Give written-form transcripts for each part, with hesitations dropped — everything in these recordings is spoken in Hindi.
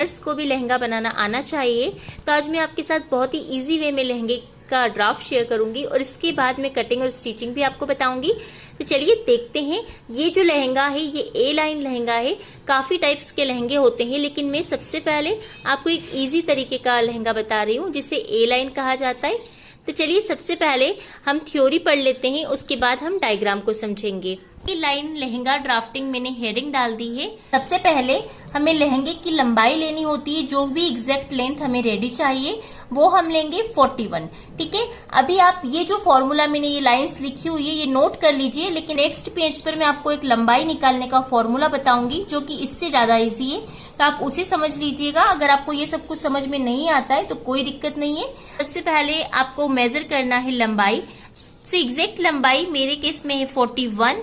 को भी लहंगा बनाना आना चाहिए। तो आज मैं आपके साथ बहुत ही इजी वे में लहंगे का ड्राफ्ट शेयर करूंगी और इसके बाद मैं कटिंग और स्टिचिंग भी आपको बताऊंगी। तो चलिए देखते हैं। ये जो लहंगा है ये ए लाइन लहंगा है। काफी टाइप्स के लहंगे होते हैं लेकिन मैं सबसे पहले आपको एक इजी तरीके का लहंगा बता रही हूँ जिसे ए लाइन कहा जाता है। तो चलिए सबसे पहले हम थ्योरी पढ़ लेते हैं, उसके बाद हम डायग्राम को समझेंगे। ये लाइन लहंगा ड्राफ्टिंग मैंने हेडिंग डाल दी है। सबसे पहले हमें लहंगे की लंबाई लेनी होती है, जो भी एग्जैक्ट लेंथ हमें रेडी चाहिए वो हम लेंगे 41। ठीक है, अभी आप ये जो फॉर्मूला मैंने ये लाइंस लिखी हुई है ये नोट कर लीजिए, लेकिन नेक्स्ट पेज पर मैं आपको एक लंबाई निकालने का फॉर्मूला बताऊंगी जो कि इससे ज्यादा इजी है, तो आप उसे समझ लीजिएगा। अगर आपको ये सब कुछ समझ में नहीं आता है तो कोई दिक्कत नहीं है। सबसे पहले आपको मेजर करना है लंबाई। तो एग्जैक्ट लंबाई मेरे केस में है 41।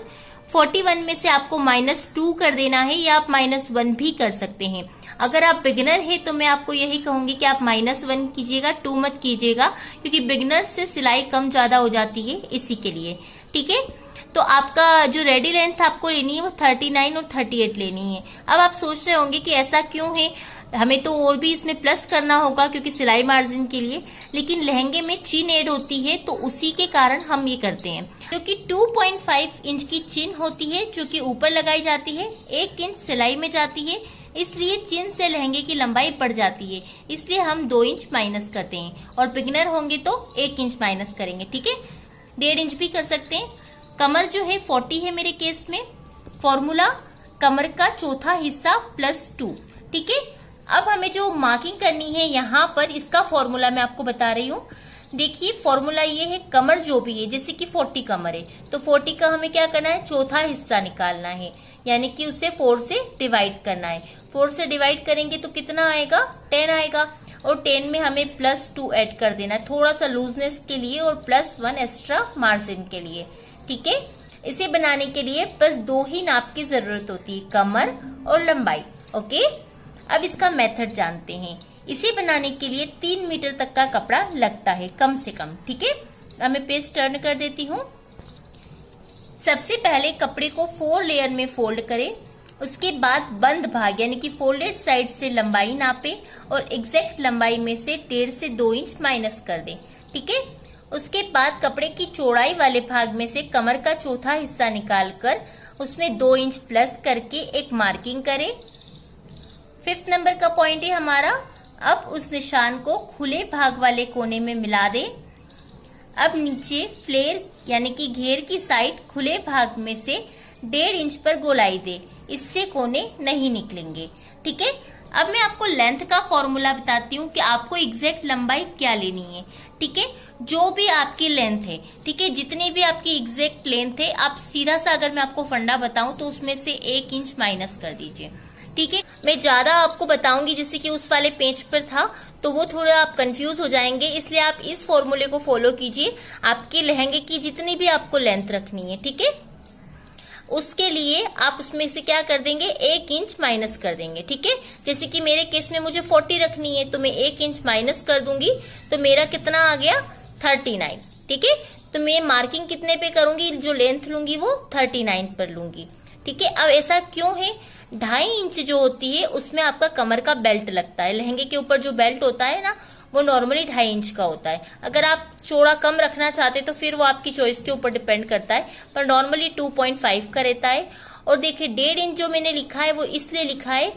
41 में से आपको -2 कर देना है या आप -1 भी कर सकते हैं। अगर आप बिगिनर है तो मैं आपको यही कहूंगी कि आप -1 कीजिएगा, 2 मत कीजिएगा, क्योंकि बिगिनर से सिलाई कम ज्यादा हो जाती है इसी के लिए। ठीक है, तो आपका जो रेडी लेंथ आपको लेनी है वो 39 और 38 लेनी है। अब आप सोच रहे होंगे कि ऐसा क्यों है, हमें तो और भी इसमें प्लस करना होगा क्योंकि सिलाई मार्जिन के लिए, लेकिन लहंगे में चिन ऐड होती है तो उसी के कारण हम ये करते हैं। क्योंकि 2.5 इंच की चिन होती है जो कि ऊपर लगाई जाती है, 1 इंच सिलाई में जाती है, इसलिए चिन से लहंगे की लंबाई बढ़ जाती है, इसलिए हम 2 इंच माइनस करते हैं। और बिगिनर होंगे तो 1 इंच माइनस करेंगे। ठीक है, 1.5 इंच भी कर सकते हैं। कमर जो है 40 है मेरे केस में। फॉर्मूला कमर का चौथा हिस्सा +2। ठीक है, अब हमें जो मार्किंग करनी है यहाँ पर, इसका फॉर्मूला मैं आपको बता रही हूँ। देखिए फॉर्मूला ये है, कमर जो भी है, जैसे कि 40 कमर है तो 40 का हमें क्या करना है, चौथा हिस्सा निकालना है, यानी कि उसे 4 से डिवाइड करना है। 4 से डिवाइड करेंगे तो कितना आएगा, 10 आएगा। और 10 में हमें +2 ऐड कर देना है, थोड़ा सा लूजनेस के लिए, और +1 एक्स्ट्रा मार्जिन के लिए। ठीक है, इसे बनाने के लिए बस 2 ही नाप की जरूरत होती है, कमर और लंबाई। ओके, अब इसका मेथड जानते हैं। इसे बनाने के लिए 3 मीटर तक का कपड़ा लगता है कम से कम। ठीक है, अब मैं पेज टर्न कर देती हूँ। सबसे पहले कपड़े को 4 लेयर में फोल्ड करें, उसके बाद बंद भाग यानी कि फोल्डेड साइड से लंबाई नापे और एग्जैक्ट लंबाई में से 1.5 से 2 इंच माइनस कर दें। ठीक है, उसके बाद कपड़े की चौड़ाई वाले भाग में से कमर का चौथा हिस्सा निकालकर उसमें 2 इंच प्लस करके एक मार्किंग करें। 5th नंबर का पॉइंट है हमारा। अब उस निशान को खुले भाग वाले कोने में मिला दें। अब नीचे फ्लेयर यानी कि घेर की साइड खुले भाग में से 1.5 इंच पर गोलाई दे, इससे कोने नहीं निकलेंगे। ठीक है, अब मैं आपको लेंथ का फॉर्मूला बताती हूँ कि आपको एग्जैक्ट लंबाई क्या लेनी है। ठीक है, जो भी आपकी लेंथ है, ठीक है, जितनी भी आपकी एग्जैक्ट लेंथ है, आप सीधा सा अगर मैं आपको फंडा बताऊं तो उसमें से 1 इंच माइनस कर दीजिए। ठीक है, मैं ज्यादा आपको बताऊंगी जैसे कि उस वाले पेज पर था तो वो थोड़ा आप कंफ्यूज हो जाएंगे, इसलिए आप इस फॉर्मूले को फॉलो कीजिए। आपके लहंगे की जितनी भी आपको लेंथ रखनी है, ठीक है, उसके लिए आप उसमें से क्या कर देंगे, 1 इंच माइनस कर देंगे। ठीक है, जैसे कि मेरे केस में मुझे 40 रखनी है तो मैं 1 इंच माइनस कर दूंगी तो मेरा कितना आ गया, 39। ठीक है, तो मैं मार्किंग कितने पे करूंगी, जो लेंथ लूंगी वो 39 पर लूंगी। ठीक है, अब ऐसा क्यों है, 2.5 इंच जो होती है उसमें आपका कमर का बेल्ट लगता है। लहंगे के ऊपर जो बेल्ट होता है ना वो नॉर्मली 2.5 इंच का होता है। अगर आप चौड़ा कम रखना चाहते तो फिर वो आपकी चॉइस के ऊपर डिपेंड करता है, पर नॉर्मली 2.5 का रहता है। और देखिए 1.5 इंच जो मैंने लिखा है वो इसलिए लिखा है,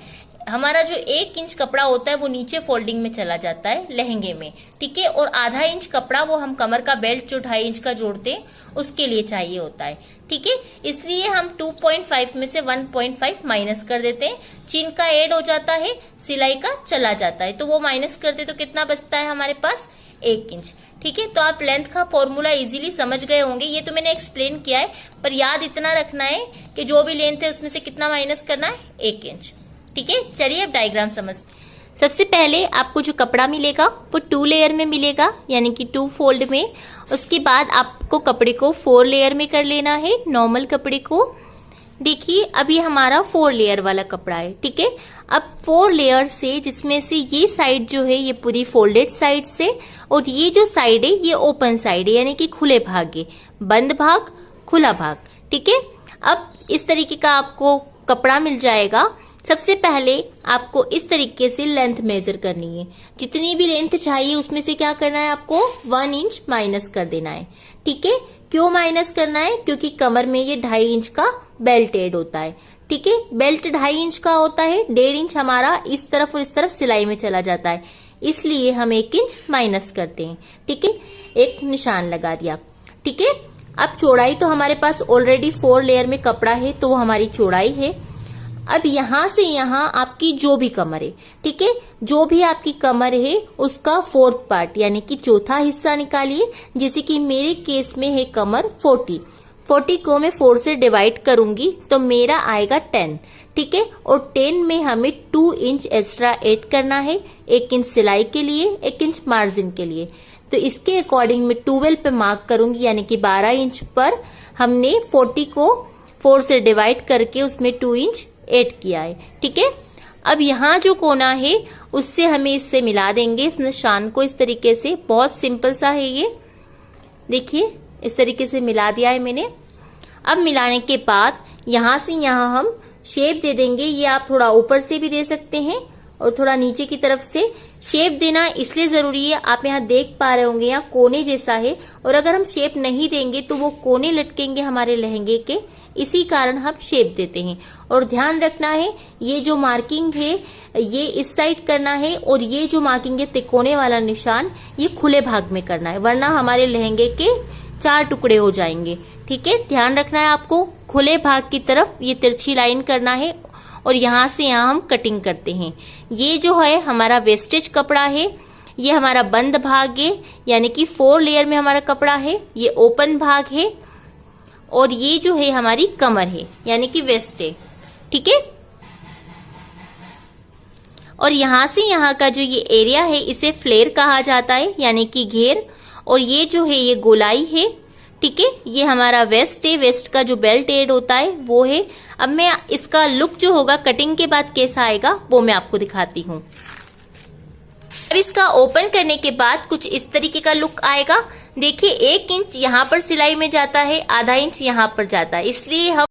हमारा जो 1 इंच कपड़ा होता है वो नीचे फोल्डिंग में चला जाता है लहंगे में। ठीक है, और ½ इंच कपड़ा वो हम कमर का बेल्ट जो 2.5 इंच का जोड़ते हैं उसके लिए चाहिए होता है। ठीक है, इसलिए हम 2.5 में से 1.5 माइनस कर देते हैं। चिन का ऐड हो जाता है, सिलाई का चला जाता है, तो वो माइनस करते तो कितना बचता है हमारे पास, 1 इंच। ठीक है, तो आप लेंथ का फॉर्मूला इजीली समझ गए होंगे। ये तो मैंने एक्सप्लेन किया है, पर याद इतना रखना है कि जो भी लेंथ है उसमें से कितना माइनस करना है, 1 इंच। ठीक है, चलिए अब डायग्राम समझते हैं। सबसे पहले आपको जो कपड़ा मिलेगा वो 2 लेयर में मिलेगा, यानी कि 2 फोल्ड में। उसके बाद आपको कपड़े को 4 लेयर में कर लेना है, नॉर्मल कपड़े को। देखिए अभी हमारा 4 लेयर वाला कपड़ा है। ठीक है, अब 4 लेयर से, जिसमें से ये साइड जो है ये पूरी फोल्डेड साइड से, और ये जो साइड है ये ओपन साइड है, यानी कि खुले भाग है, बंद भाग खुला भाग। ठीक है, अब इस तरीके का आपको कपड़ा मिल जाएगा। सबसे पहले आपको इस तरीके से लेंथ मेजर करनी है। जितनी भी लेंथ चाहिए उसमें से क्या करना है, आपको 1 इंच माइनस कर देना है। ठीक है, क्यों माइनस करना है, क्योंकि कमर में ये 2.5 इंच का बेल्ट एड होता है। ठीक है, बेल्ट 2.5 इंच का होता है, 1.5 इंच हमारा इस तरफ और इस तरफ सिलाई में चला जाता है, इसलिए हम 1 इंच माइनस करते हैं। ठीक है, एक निशान लगा दिया। ठीक है, अब चौड़ाई तो हमारे पास ऑलरेडी 4 लेयर में कपड़ा है, तो वो हमारी चौड़ाई है। अब यहां से यहां आपकी जो भी कमर है, ठीक है, जो भी आपकी कमर है उसका 4th पार्ट यानी कि चौथा हिस्सा निकालिए। जैसे कि मेरे केस में है कमर 40 को मैं 4 से डिवाइड करूंगी तो मेरा आएगा 10। ठीक है, और 10 में हमें 2 इंच एक्स्ट्रा ऐड करना है, 1 इंच सिलाई के लिए, 1 इंच मार्जिन के लिए। तो इसके अकॉर्डिंग मैं 12 पे मार्क करूंगी, यानी कि 12 इंच पर हमने 40 को 4 से डिवाइड करके उसमें 2 इंच ऐड किया है। ठीक है, अब यहाँ जो कोना है उससे हमें इससे मिला देंगे इस निशान को इस तरीके से। बहुत सिंपल सा है ये, देखिए इस तरीके से मिला दिया है मैंने। अब मिलाने के बाद यहां से यहां हम शेप दे देंगे। ये आप थोड़ा ऊपर से भी दे सकते हैं और थोड़ा नीचे की तरफ से। शेप देना इसलिए जरूरी है, आप यहाँ देख पा रहे होंगे यहाँ कोने जैसा है, और अगर हम शेप नहीं देंगे तो वो कोने लटकेंगे हमारे लहंगे के, इसी कारण हम शेप देते हैं। और ध्यान रखना है ये जो मार्किंग है ये इस साइड करना है, और ये जो मार्किंग है तिकोने वाला निशान ये खुले भाग में करना है, वरना हमारे लहंगे के 4 टुकड़े हो जाएंगे। ठीक है, ध्यान रखना है आपको, खुले भाग की तरफ ये तिरछी लाइन करना है और यहां से यहां हम कटिंग करते हैं। ये जो है हमारा वेस्टेज कपड़ा है, ये हमारा बंद भाग है, यानी कि 4 लेयर में हमारा कपड़ा है, ये ओपन भाग है, और ये जो है हमारी कमर है यानी कि वेस्ट है। ठीक है, और यहां से यहां का जो ये एरिया है इसे फ्लेयर कहा जाता है, यानी कि घेर, और ये जो है ये गोलाई है। ठीक है, ये हमारा वेस्ट है, वेस्ट का जो बेल्ट एड होता है वो है। अब मैं इसका लुक जो होगा कटिंग के बाद कैसा आएगा वो मैं आपको दिखाती हूँ। अब इसका ओपन करने के बाद कुछ इस तरीके का लुक आएगा। देखिए 1 इंच यहाँ पर सिलाई में जाता है, आधा इंच यहाँ पर जाता है, इसलिए हम